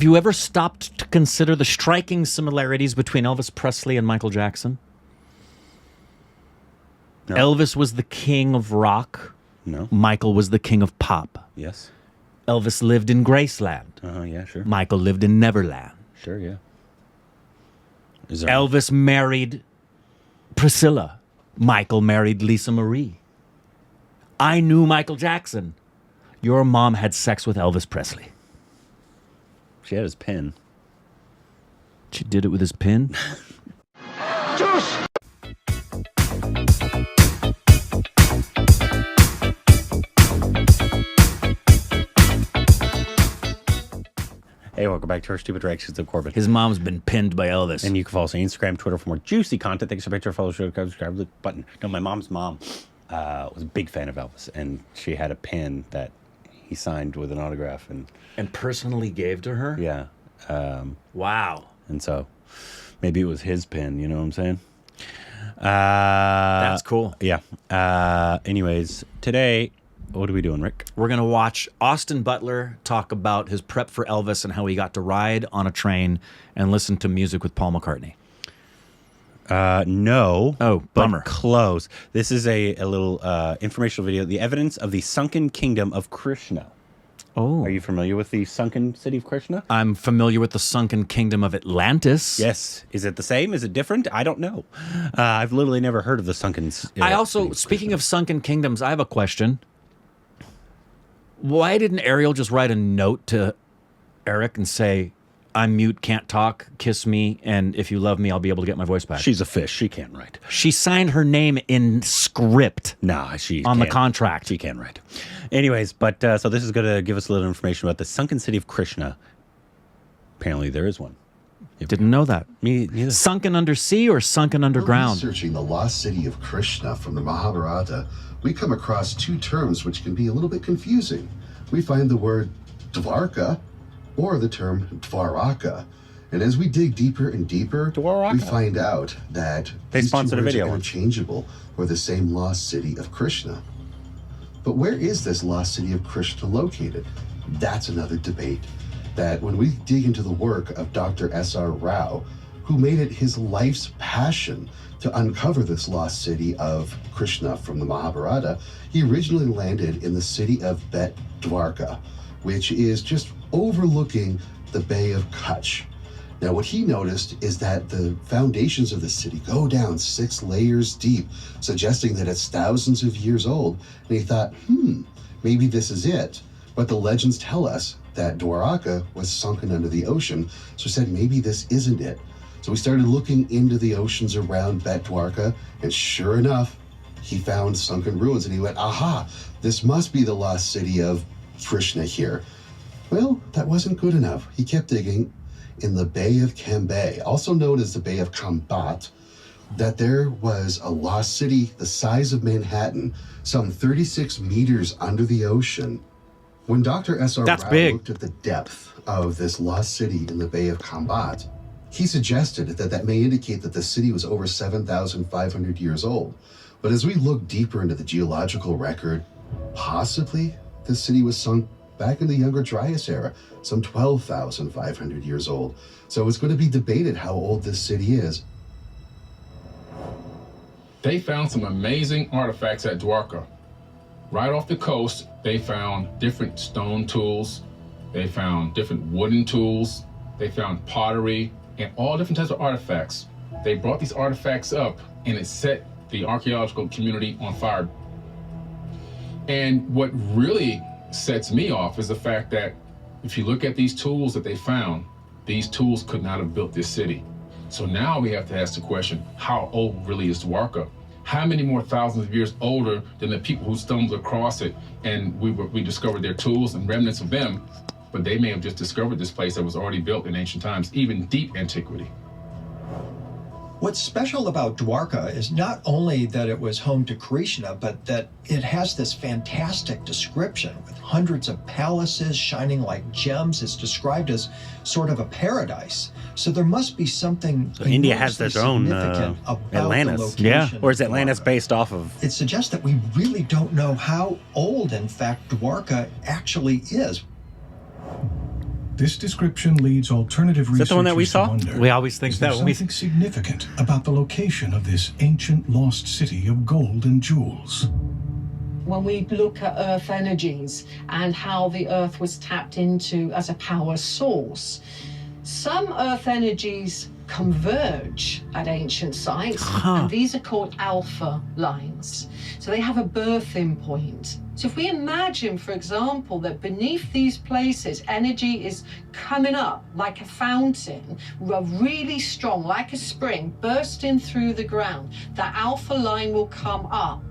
Have you ever stopped to consider the striking similarities between Elvis Presley and Michael Jackson? No. Elvis was the king of rock. No. Michael was the king of pop. Yes. Elvis lived in Graceland. Yeah, sure. Michael lived in Neverland. Sure, yeah. Is there Elvis married Priscilla. Michael married Lisa Marie. I knew Michael Jackson. Your mom had sex with Elvis Presley. She had his pin. She did it with his pin? Hey, welcome back to our Stupid Reactions of Corbin. His mom's been pinned by Elvis. And you can follow us on Instagram, Twitter for more juicy content. Thanks for picture, follow, share, subscribe, the button. No, my mom's mom was a big fan of Elvis, and she had a pin that he signed with an autograph, and personally gave to her? yeah. Wow. And so maybe it was his pin, you know what I'm saying? That's cool. Yeah. Anyways, today, what are we doing, Rick? We're going to watch Austin Butler talk about his prep for Elvis and how he got to ride on a train and listen to music with Paul McCartney. No. Oh, bummer. But close. This is a little informational video. The evidence of the sunken kingdom of Krishna. Oh. Are you familiar with the sunken city of Krishna? I'm familiar with the sunken kingdom of Atlantis. Yes. Is it the same? Is it different? I don't know. I've literally never heard of the sunken I also, speaking of sunken kingdoms, I have a question. Why didn't Ariel just write a note to Eric and say, I'm mute, can't talk, kiss me, and if you love me, I'll be able to get my voice back? She's a fish. She can't write. She signed her name in script. Nah, she on can't. the contract. She can write. Anyways, but so this is going to give us a little information about the sunken city of Krishna. Apparently there is one. Didn't know that. Me neither. Sunken under sea or sunken underground? Researching the lost city of Krishna from the Mahabharata, we come across two terms which can be a little bit confusing. We find the word Dwarka or the term Dwarka. And as we dig deeper and deeper, Dwarka. we find out that They these sponsored a two words video are once. interchangeable for the same lost city of Krishna. But where is this lost city of Krishna located? That's another debate. That when we dig into the work of Dr. S.R. Rao, who made it his life's passion to uncover this lost city of Krishna from the Mahabharata, he originally landed in the city of Bet Dwarka, which is just overlooking the Bay of Kutch. Now, what he noticed is that the foundations of the city go down 6 layers deep, suggesting that it's thousands of years old. And he thought, maybe this is it. But the legends tell us that Dwarka was sunken under the ocean, so he said maybe this isn't it. So we started looking into the oceans around Bet Dwarka, and sure enough, he found sunken ruins, and he went, aha, this must be the lost city of Krishna here. Well, that wasn't good enough. He kept digging in the Bay of Cambay, also known as the Bay of Combat, that there was a lost city the size of Manhattan, some 36 meters under the ocean. When Dr. S.R. That's Rao big. looked at the depth of this lost city in the Bay of Combat, he suggested that that may indicate that the city was over 7,500 years old. But as we look deeper into the geological record, possibly the city was sunk back in the Younger Dryas era, some 12,500 years old. So it's going to be debated how old this city is. They found some amazing artifacts at Dwarka. Right off the coast, they found different stone tools, they found different wooden tools, they found pottery, and all different types of artifacts. They brought these artifacts up, and it set the archaeological community on fire. And what really sets me off is the fact that if you look at these tools that they found, these tools could not have built this city. So now we have to ask the question, how old really is Dwarka? How many more thousands of years older than the people who stumbled across it and we discovered their tools and remnants of them, but they may have just discovered this place that was already built in ancient times, even deep antiquity. What's special about Dwarka is not only that it was home to Krishna, but that it has this fantastic description with hundreds of palaces shining like gems. It's described as sort of a paradise. So there must be something So India has enormously their own significant about the Atlantis. location Yeah. of Or is Atlantis Dwarka. based off of... It suggests that we really don't know how old, in fact, Dwarka actually is. This description leads alternative that the one that we researchers saw? to wonder, We always think is there that when we- something significant about the location of this ancient lost city of gold and jewels? When we look at Earth energies and how the Earth was tapped into as a power source, some Earth energies converge at ancient sites, and these are called alpha lines. So they have a birthing point. So if we imagine, for example, that beneath these places, energy is coming up like a fountain, really strong, like a spring, bursting through the ground, that alpha line will come up,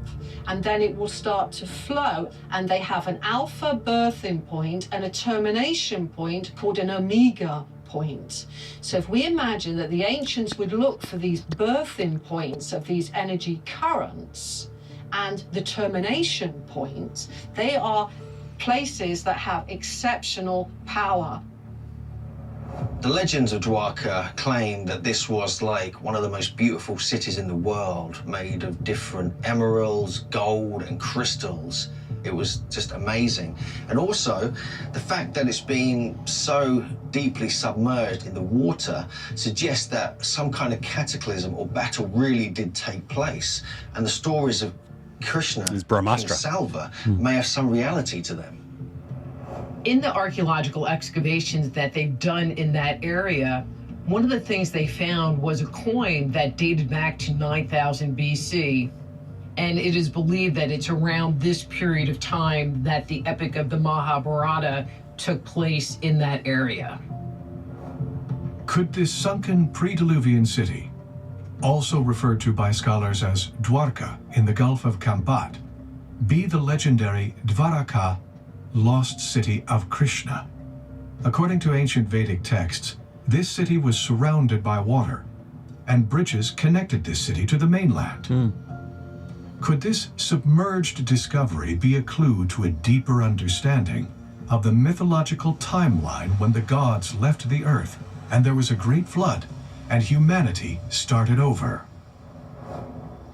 and then it will start to flow, and they have an alpha birthing point and a termination point called an omega point. So if we imagine that the ancients would look for these birthing points of these energy currents and the termination points, they are places that have exceptional power. The legends of Dwarka claim that this was like one of the most beautiful cities in the world, made of different emeralds, gold, and crystals. It was just amazing. And also, the fact that it's been so deeply submerged in the water suggests that some kind of cataclysm or battle really did take place. And the stories of Krishna and Brahmastra. Salva may have some reality to them. In the archaeological excavations that they've done in that area, one of the things they found was a coin that dated back to 9000 BC. And it is believed that it's around this period of time that the epic of the Mahabharata took place in that area. Could this sunken pre-Diluvian city, also referred to by scholars as Dwarka in the Gulf of Kambat, be the legendary Dwarka, lost city of Krishna? According to ancient Vedic texts, this city was surrounded by water, and bridges connected this city to the mainland. Could this submerged discovery be a clue to a deeper understanding of the mythological timeline when the gods left the earth and there was a great flood and humanity started over?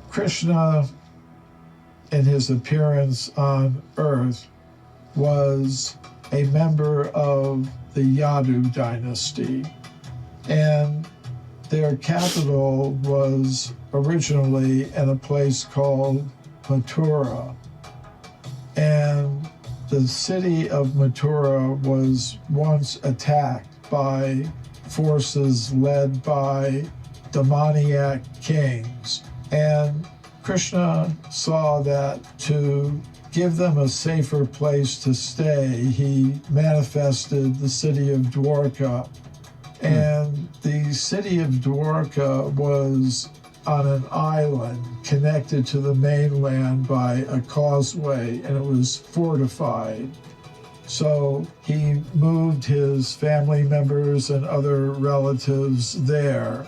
Krishna, in his appearance on Earth, was a member of the Yadu dynasty, and their capital was originally in a place called Mathura. And the city of Mathura was once attacked by forces led by demoniac kings. And Krishna saw that to give them a safer place to stay, he manifested the city of Dwarka. And the city of Dwarka was on an island connected to the mainland by a causeway, and it was fortified. So he moved his family members and other relatives there.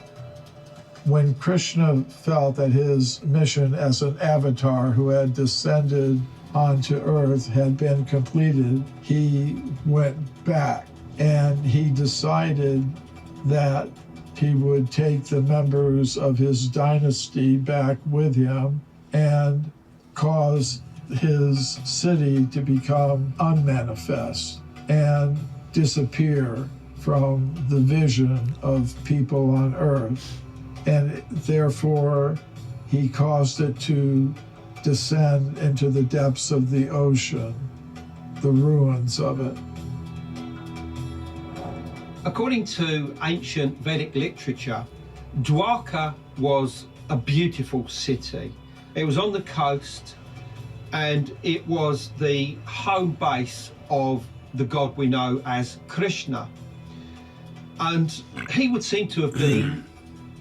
When Krishna felt that his mission as an avatar who had descended onto Earth had been completed, he went back, and he decided that he would take the members of his dynasty back with him and cause his city to become unmanifest and disappear from the vision of people on Earth. And therefore, he caused it to descend into the depths of the ocean, the ruins of it. According to ancient Vedic literature, Dwarka was a beautiful city. It was on the coast, and it was the home base of the god we know as Krishna. And he would seem to have been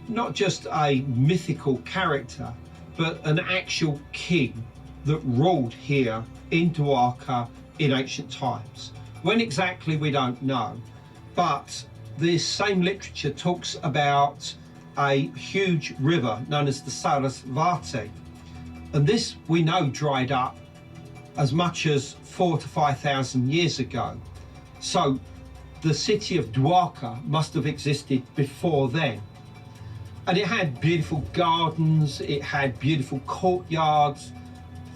not just a mythical character, but an actual king that ruled here in Dwarka in ancient times. When exactly, we don't know. But this same literature talks about a huge river known as the Sarasvati. And this, we know, dried up as much as 4,000 to 5,000 years ago. So the city of Dwarka must have existed before then. And it had beautiful gardens, it had beautiful courtyards,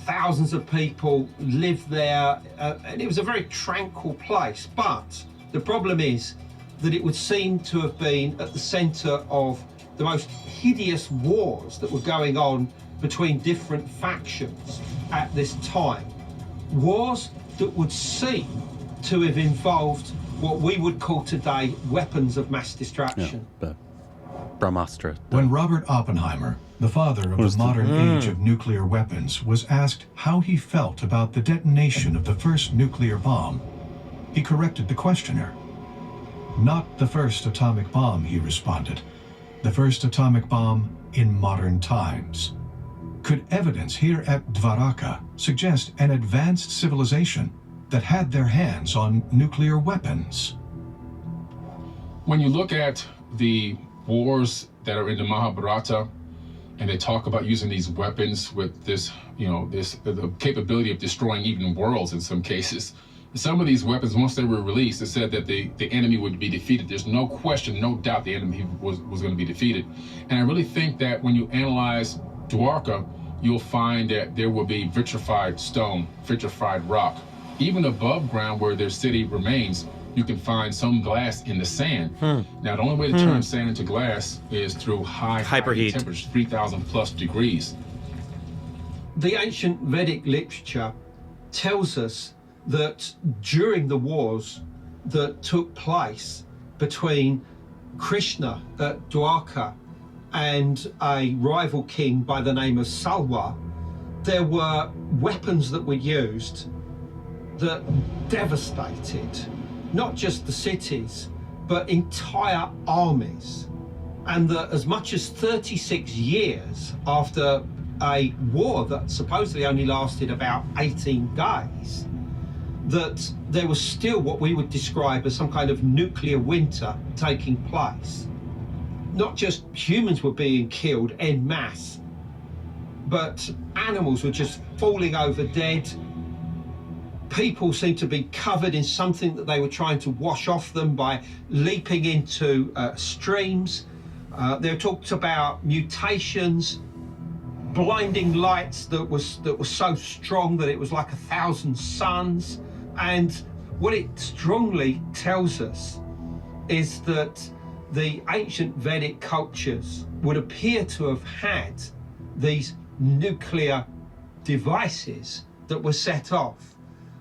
thousands of people lived there, and it was a very tranquil place. But The problem is that it would seem to have been at the center of the most hideous wars that were going on between different factions at this time. Wars that would seem to have involved what we would call today weapons of mass destruction. The Brahmastra. When Robert Oppenheimer, the father of the modern age of nuclear weapons, was asked how he felt about the detonation of the first nuclear bomb, he corrected the questioner. Not the first atomic bomb, he responded. The first atomic bomb in modern times. Could evidence here at Dwarka suggest an advanced civilization that had their hands on nuclear weapons? When you look at the wars that are in the Mahabharata, and they talk about using these weapons with this, the capability of destroying even worlds in some cases. Some of these weapons, once they were released, it said that the enemy would be defeated. There's no question, no doubt the enemy was going to be defeated. And I really think that when you analyze Dwarka, you'll find that there will be vitrified stone, vitrified rock. Even above ground where their city remains, you can find some glass in the sand. Now, the only way to turn sand into glass is through high Hyperheat. temperatures, 3,000 plus degrees. The ancient Vedic literature tells us that during the wars that took place between Krishna at Dwarka and a rival king by the name of Salwa, there were weapons that were used that devastated not just the cities, but entire armies. And that as much as 36 years after a war that supposedly only lasted about 18 days, that there was still what we would describe as some kind of nuclear winter taking place. Not just humans were being killed en masse, but animals were just falling over dead. People seemed to be covered in something that they were trying to wash off them by leaping into streams. There were talks about mutations, blinding lights that were so strong that it was like 1,000 suns. And what it strongly tells us is that the ancient Vedic cultures would appear to have had these nuclear devices that were set off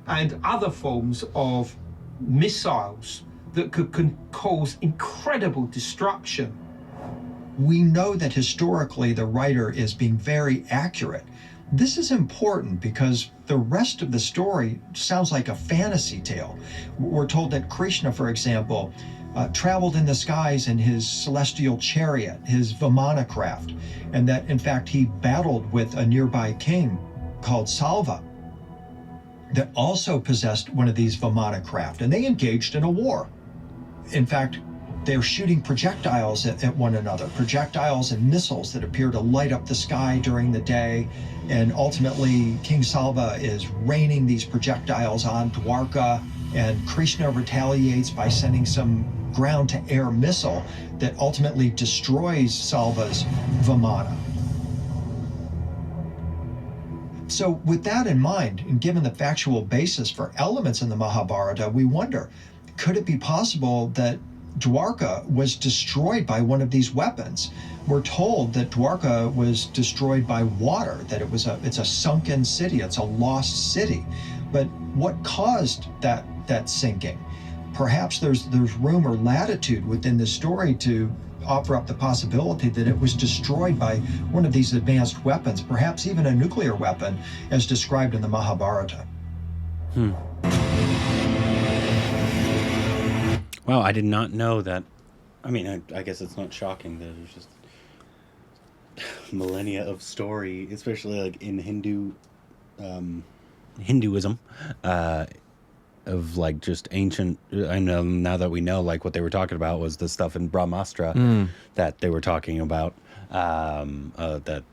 and other forms of missiles that could cause incredible destruction. We know that historically the writer is being very accurate. This is important because the rest of the story sounds like a fantasy tale. We're told that Krishna, for example, traveled in the skies in his celestial chariot, his Vimana craft, and that in fact he battled with a nearby king called Salva that also possessed one of these Vimana craft, and they engaged in a war. In fact, they're shooting projectiles at one another, projectiles and missiles that appear to light up the sky during the day. And ultimately, King Salva is raining these projectiles on Dwarka, and Krishna retaliates by sending some ground-to-air missile that ultimately destroys Salva's Vimana. So with that in mind, and given the factual basis for elements in the Mahabharata, we wonder, could it be possible that Dwarka was destroyed by one of these weapons? We're told that Dwarka was destroyed by water, that it's a sunken city, it's a lost city. But what caused that sinking? Perhaps there's room or latitude within the story to offer up the possibility that it was destroyed by one of these advanced weapons, perhaps even a nuclear weapon, as described in the Mahabharata. Wow, I did not know that. I mean, I guess it's not shocking that there's just millennia of story, especially like in Hinduism, of like just ancient. I know now that we know, like what they were talking about was the stuff in Brahmastra that they were talking about, that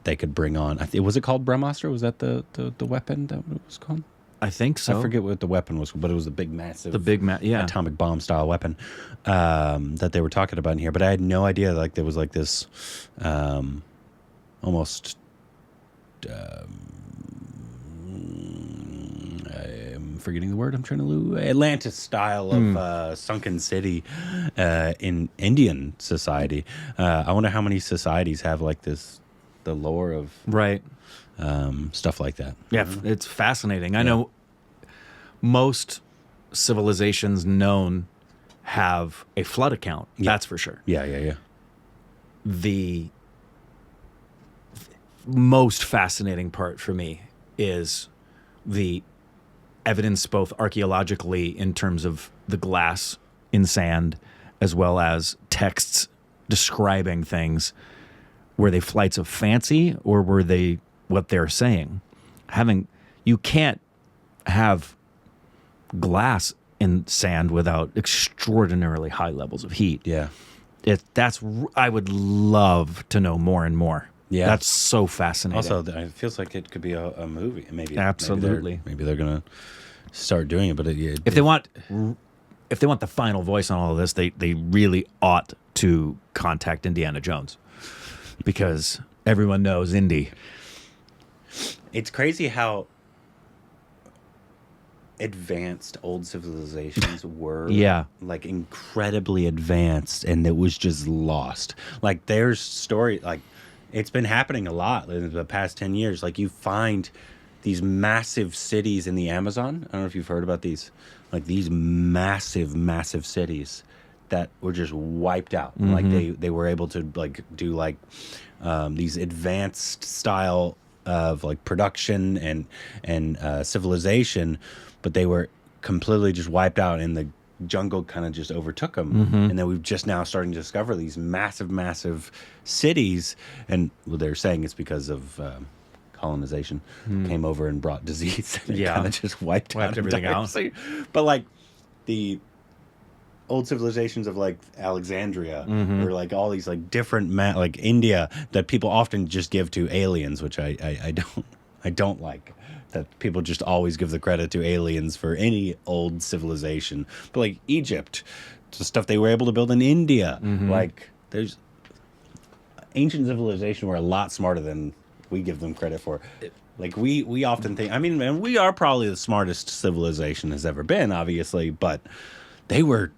they could bring on. Was it called Brahmastra? Was that the weapon that it was called? I think so. I forget what the weapon was, but it was a big, massive, atomic bomb style weapon that they were talking about in here. But I had no idea like there was like this almost forgetting the word I'm trying to lose. Atlantis style of sunken city in Indian society. I wonder how many societies have like this, the lore of Right. stuff like that. Yeah, it's fascinating. I know most civilizations known have a flood account. That's for sure. Yeah. The most fascinating part for me is the evidence, both archaeologically in terms of the glass in sand, as well as texts describing things. Were they flights of fancy, or were they what they're saying? You can't have glass in sand without extraordinarily high levels of heat. Yeah. I would love to know more and more. Yeah. That's so fascinating. Also, it feels like it could be a movie. Maybe Absolutely. Maybe they're gonna start doing it. But if they want the final voice on all of this, they really ought to contact Indiana Jones, because everyone knows Indy. It's crazy how advanced old civilizations were. Yeah. Like incredibly advanced, and it was just lost. Like there's story, like it's been happening a lot in the past 10 years. Like you find these massive cities in the Amazon. I don't know if you've heard about these. Like these massive, massive cities that were just wiped out. Like they were able to like do like these advanced style of like production and civilization, but they were completely just wiped out, and the jungle kind of just overtook them. And then we've just now starting to discover these massive cities, and well, they're saying it's because of colonization came over and brought disease, and kind of just wiped out everything out. But like the old civilizations of like Alexandria or like all these like different like India that people often just give to aliens, which I don't like, that people just always give the credit to aliens for any old civilization. But like Egypt, the stuff they were able to build in India, like there's ancient civilization were a lot smarter than we give them credit for. Like we often think, I mean, and we are probably the smartest civilization has ever been, obviously, but they were,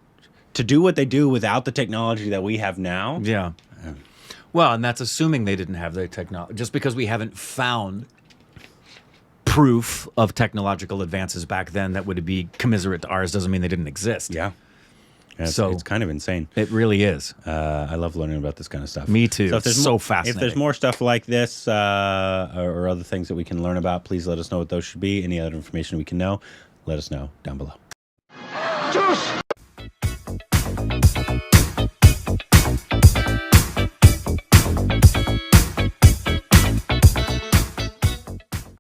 to do what they do without the technology that we have now. Yeah. Well, and that's assuming they didn't have the technology. Just because we haven't found proof of technological advances back then that would be commiserate to ours doesn't mean they didn't exist. Yeah. So it's kind of insane. It really is. I love learning about this kind of stuff. Me too. So if there's so fascinating. If there's more stuff like this or other things that we can learn about, please let us know what those should be. Any other information we can know, let us know down below. Juice!